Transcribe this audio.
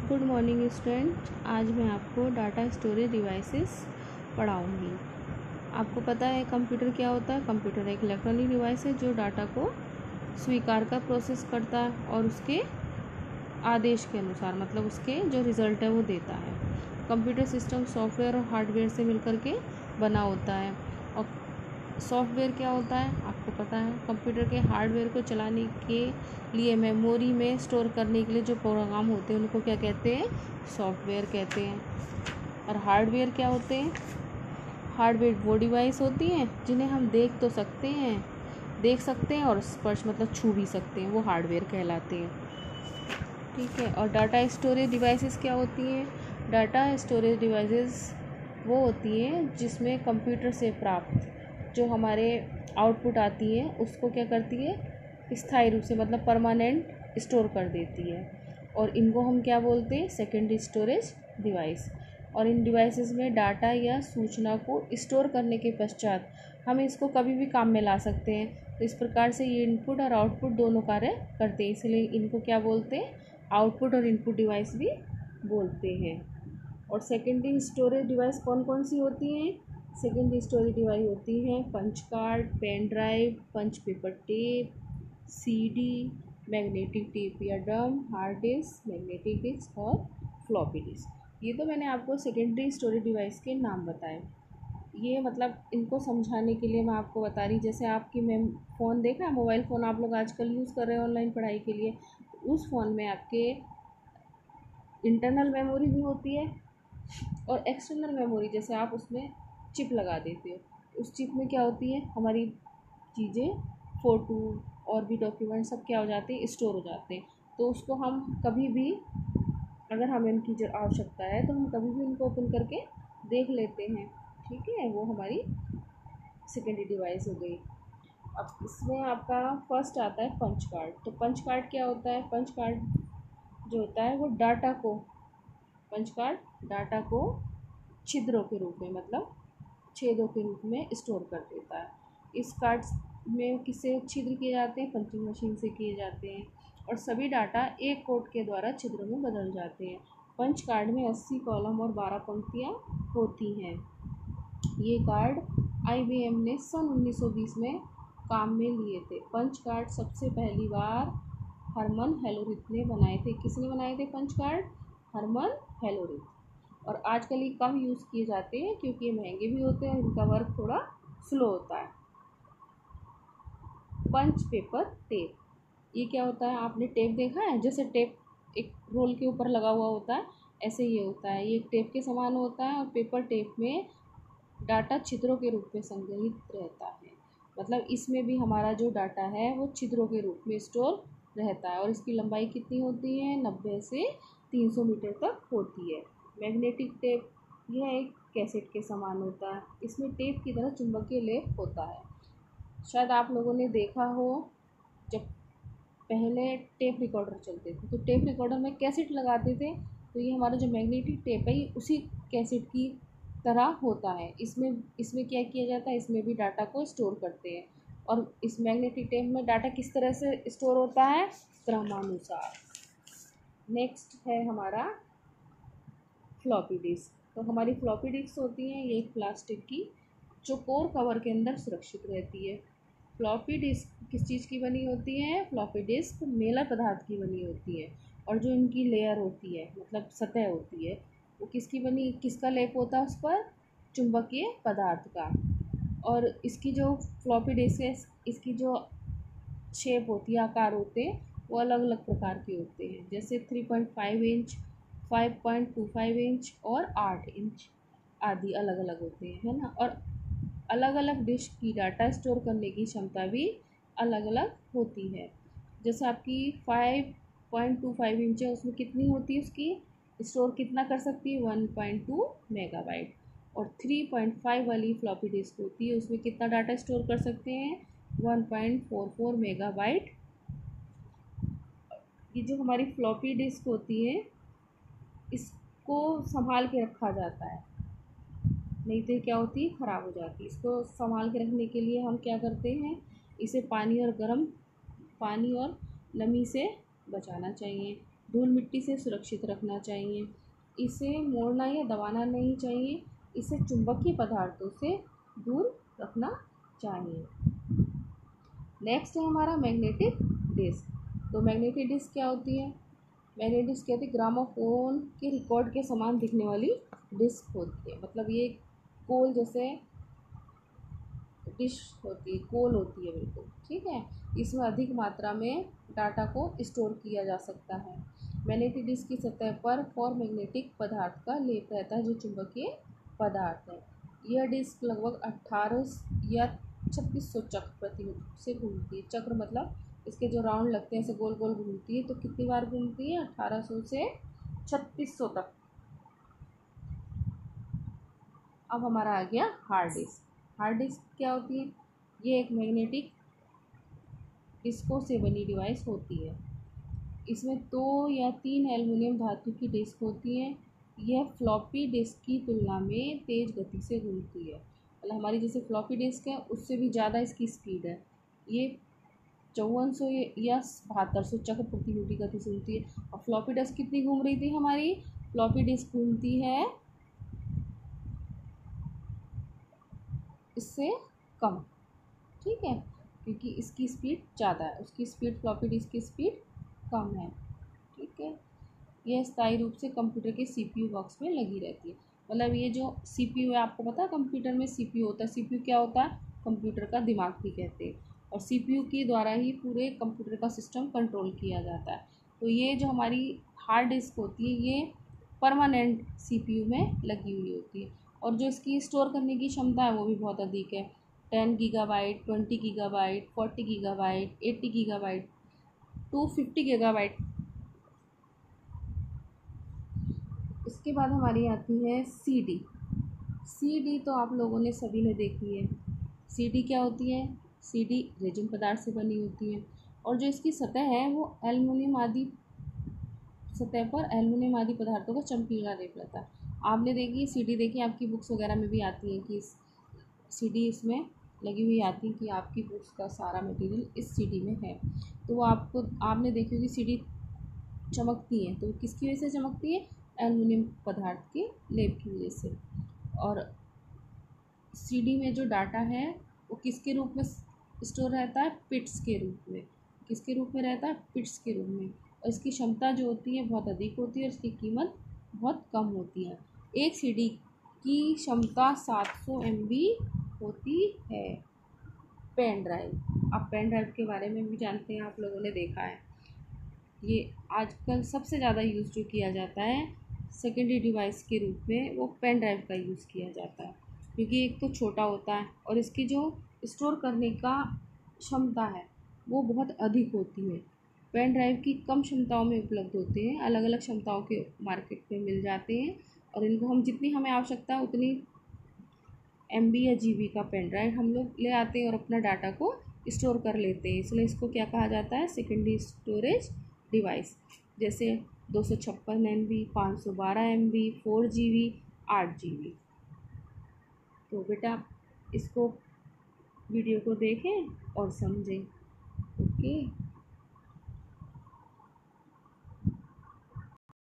Good morning student. आज मैं आपको डाटा स्टोरेज डिवाइसेस पढ़ाऊँगी। आपको पता है कंप्यूटर क्या होता है। कंप्यूटर एक इलेक्ट्रॉनिक डिवाइस है जो डाटा को स्वीकार का प्रोसेस करता है और उसके आदेश के अनुसार मतलब उसके जो रिज़ल्ट है वो देता है। कंप्यूटर सिस्टम सॉफ्टवेयर और हार्डवेयर से मिलकर के बना होता है। और सॉफ्टवेयर क्या होता है आपको पता है। कंप्यूटर के हार्डवेयर को चलाने के लिए मेमोरी में स्टोर करने के लिए जो प्रोग्राम होते हैं उनको क्या कहते हैं, सॉफ्टवेयर कहते हैं। और हार्डवेयर क्या होते हैं, हार्डवेयर वो डिवाइस होती हैं जिन्हें हम देख सकते हैं और स्पर्श मतलब छू भी सकते हैं, वो हार्डवेयर कहलाते हैं। ठीक है। और डाटा स्टोरेज डिवाइसेस क्या होती हैं। डाटा स्टोरेज डिवाइसेस वो होती हैं जिसमें कंप्यूटर से प्राप्त जो हमारे आउटपुट आती है उसको क्या करती है, स्थायी रूप से मतलब परमानेंट स्टोर कर देती है। और इनको हम क्या बोलते हैं, सेकेंडरी स्टोरेज डिवाइस। और इन डिवाइसेस में डाटा या सूचना को स्टोर करने के पश्चात हम इसको कभी भी काम में ला सकते हैं। तो इस प्रकार से ये इनपुट और आउटपुट दोनों कार्य करते हैं, इसलिए इनको क्या बोलते हैं, आउटपुट और इनपुट डिवाइस भी बोलते हैं। और सेकेंडरी स्टोरेज डिवाइस कौन कौन सी होती हैं। सेकेंडरी स्टोरेज डिवाइस होती हैं punch card, pen drive, punch paper tape, CD, magnetic tape या drum, hard disk, magnetic disk और फ्लॉपी डिस्क। ये तो मैंने आपको सेकेंडरी स्टोरेज डिवाइस के नाम बताए। ये मतलब इनको समझाने के लिए मैं आपको बता रही, जैसे आपकी मैं फ़ोन देखा, मोबाइल फ़ोन आप लोग आजकल यूज़ कर रहे हैं ऑनलाइन पढ़ाई के लिए। उस फ़ोन में आपके इंटरनल मेमोरी भी होती है और एक्सटर्नल मेमोरी, जैसे आप उसमें चिप लगा देते हो। उस चिप में क्या होती है, हमारी चीज़ें, फ़ोटो और भी डॉक्यूमेंट सब क्या हो जाते हैं, स्टोर हो जाते हैं। तो उसको हम कभी भी, अगर हमें उनकी जो आवश्यकता है तो हम कभी भी उनको ओपन करके देख लेते हैं। ठीक है, वो हमारी सेकेंडरी डिवाइस हो गई। अब इसमें आपका फर्स्ट आता है पंच कार्ड। तो पंच कार्ड क्या होता है, पंच कार्ड जो होता है वो पंच कार्ड डाटा को छिद्रों के रूप में मतलब छेदों के रूप में स्टोर कर देता है। इस कार्ड में किससे छिद्र किए जाते हैं, पंचिंग मशीन से किए जाते हैं और सभी डाटा एक कोड के द्वारा छिद्रों में बदल जाते हैं। पंच कार्ड में 80 कॉलम और 12 पंक्तियाँ होती हैं। ये कार्ड IBM ने सन 1920 में काम में लिए थे। पंच कार्ड सबसे पहली बार हरमन हेलोरिथ ने बनाए थे। किसने बनाए थे पंच कार्ड, हरमन हेलोरिथ। और आजकल ये कम यूज़ किए जाते हैं क्योंकि ये महंगे भी होते हैं, इनका वर्क थोड़ा स्लो होता है। पंच पेपर टेप, ये क्या होता है, आपने टेप देखा है, जैसे टेप एक रोल के ऊपर लगा हुआ होता है, ऐसे ये होता है, ये टेप के समान होता है। और पेपर टेप में डाटा छिद्रों के रूप में संग्रहित रहता है, मतलब इसमें भी हमारा जो डाटा है वो छिद्रों के रूप में स्टोर रहता है। और इसकी लंबाई कितनी होती है, 90 से 300 मीटर तक होती है। मैग्नेटिक टेप, यह एक कैसेट के समान होता है, इसमें टेप की तरह चुंबकीय लेप होता है। शायद आप लोगों ने देखा हो, जब पहले टेप रिकॉर्डर चलते थे तो टेप रिकॉर्डर में कैसेट लगाते थे, तो ये हमारा जो मैग्नेटिक टेप है ये उसी कैसेट की तरह होता है। इसमें क्या किया जाता है, इसमें भी डाटा को स्टोर करते हैं। और इस मैग्नेटिक टेप में डाटा किस तरह से स्टोर होता है, क्रमानुसार। नेक्स्ट है हमारा फ्लॉपी डिस्क। तो हमारी फ्लॉपी डिस्क होती हैं, ये एक प्लास्टिक की जो कोर कवर के अंदर सुरक्षित रहती है। फ्लॉपी डिस्क किस चीज़ की बनी होती है, फ्लॉपी डिस्क मेला पदार्थ की बनी होती है। और जो इनकी लेयर होती है मतलब सतह होती है वो किसका लेप होता है उस पर, चुंबकीय पदार्थ का। और इसकी जो फ्लॉपी डिस्क है इसकी जो शेप होती है, आकार होते हैं, वो अलग अलग प्रकार के होते हैं, जैसे 3.5 इंच, 5.25 इंच और 8 इंच आदि अलग अलग होते हैं, है ना। और अलग अलग डिस्क की डाटा स्टोर करने की क्षमता भी अलग अलग होती है। जैसे आपकी 5.25 इंच है, उसमें कितनी होती है, उसकी स्टोर कितना कर सकती है, 1.2 मेगाबाइट। और 3.5 वाली फ्लॉपी डिस्क होती है, उसमें कितना डाटा स्टोर कर सकते हैं, 1.44 मेगाबाइट। ये जो हमारी फ्लॉपी डिस्क होती है इसको संभाल के रखा जाता है, नहीं तो क्या होती है, ख़राब हो जाती है। इसको संभाल के रखने के लिए हम क्या करते हैं, इसे पानी और नमी से बचाना चाहिए। धूल मिट्टी से सुरक्षित रखना चाहिए, इसे मोड़ना या दबाना नहीं चाहिए, इसे चुंबकीय पदार्थों से दूर रखना चाहिए। नेक्स्ट है हमारा मैग्नेटिक डिस्क। तो मैग्नेटिक डिस्क क्या होती है? मैग्नेटिक डिस्क कहते हैं ग्रामोफोन के रिकॉर्ड के समान दिखने वाली डिस्क होती है। मतलब ये गोल जैसे डिश होती है, गोल होती है बिल्कुल, ठीक है। इसमें अधिक मात्रा में डाटा को स्टोर किया जा सकता है। मैग्नेटिक डिस्क की सतह पर फॉरमैग्नेटिक पदार्थ का लेप रहता है जो चुंबकीय पदार्थ है। यह डिस्क लगभग 18 या 3600 चक्र प्रति मिनट से घूमती है। चक्र मतलब इसके जो राउंड लगते हैं ऐसे गोल गोल घूमती है। तो कितनी बार घूमती है? 1800 से 3600 तक। अब हमारा आ गया हार्ड डिस्क। हार्ड डिस्क क्या होती है? ये एक मैग्नेटिक डिस्कों से बनी डिवाइस होती है। इसमें 2 या 3 एल्युमिनियम धातु की डिस्क होती हैं। यह फ्लॉपी डिस्क की तुलना में तेज़ गति से घूमती है। मतलब हमारी जैसे फ्लॉपी डिस्क है उससे भी ज़्यादा इसकी स्पीड है। ये 5400 या 7200 चक्र प्रति मिनट की गति से घूमती है। और फ्लॉपी डिस्क कितनी घूम रही थी हमारी? फ्लॉपी डिस्क घूमती है इससे कम, ठीक है, क्योंकि इसकी स्पीड ज़्यादा है, उसकी स्पीड फ्लॉपी डिस्क की स्पीड कम है, ठीक है। यह स्थायी रूप से कंप्यूटर के सीपीयू बॉक्स में लगी रहती है। मतलब ये जो सीपीयू है, आपको पता है कंप्यूटर में सीपीयू होता है। सीपीयू क्या होता है? कंप्यूटर का दिमाग भी कहते हैं। और सीपीयू के द्वारा ही पूरे कंप्यूटर का सिस्टम कंट्रोल किया जाता है। तो ये जो हमारी हार्ड डिस्क होती है ये परमानेंट सीपीयू में लगी हुई होती है। और जो इसकी स्टोर करने की क्षमता है वो भी बहुत अधिक है। 10 GB, 20 GB, 40 GB, 80 GB, 250 GB। इसके बाद हमारी आती है सीडी। सीडी तो आप लोगों ने सभी ने देखी है। सीडी क्या होती है? सीडी रेजिन पदार्थ से बनी होती है और जो इसकी सतह है वो एल्युमिनियम आदि सतह पर एल्युमिनियम आदि पदार्थों का चमकीला लेप रहता है। आपने देखी सीडी, देखी आपकी बुक्स वगैरह में भी आती है कि सीडी इसमें लगी हुई आती है कि आपकी बुक्स का सारा मटेरियल इस सीडी में है। तो वो आपने देखी होगी सीडी चमकती है। तो किसकी वजह से चमकती है? एल्युमिनियम पदार्थ के लेप की वजह से। और सीडी में जो डाटा है वो किसके रूप में स्टोर रहता है? पिट्स के रूप में। किसके रूप में रहता है? पिट्स के रूप में। और इसकी क्षमता जो होती है बहुत अधिक होती है और इसकी कीमत बहुत कम होती है। एक सीडी की क्षमता 700 MB होती है। पेन ड्राइव, आप पेन ड्राइव के बारे में भी जानते हैं, आप लोगों ने देखा है। ये आजकल सबसे ज़्यादा यूज़ जो किया जाता है सेकेंडरी डिवाइस के रूप में, वो पेन ड्राइव का यूज़ किया जाता है। क्योंकि एक तो छोटा होता है और इसकी जो स्टोर करने का क्षमता है वो बहुत अधिक होती है। पेन ड्राइव की कम क्षमताओं में उपलब्ध होते हैं, अलग अलग क्षमताओं के मार्केट में मिल जाते हैं और इनको हम जितनी हमें आवश्यकता है उतनी MB या GB का पेन ड्राइव हम लोग ले आते हैं और अपना डाटा को स्टोर कर लेते हैं। इसलिए इसको क्या कहा जाता है? Secondary storage device. जैसे 256 MB, 512 MB, 4 GB, 8 GB। तो बेटा इसको वीडियो को देखें और समझें। ओके।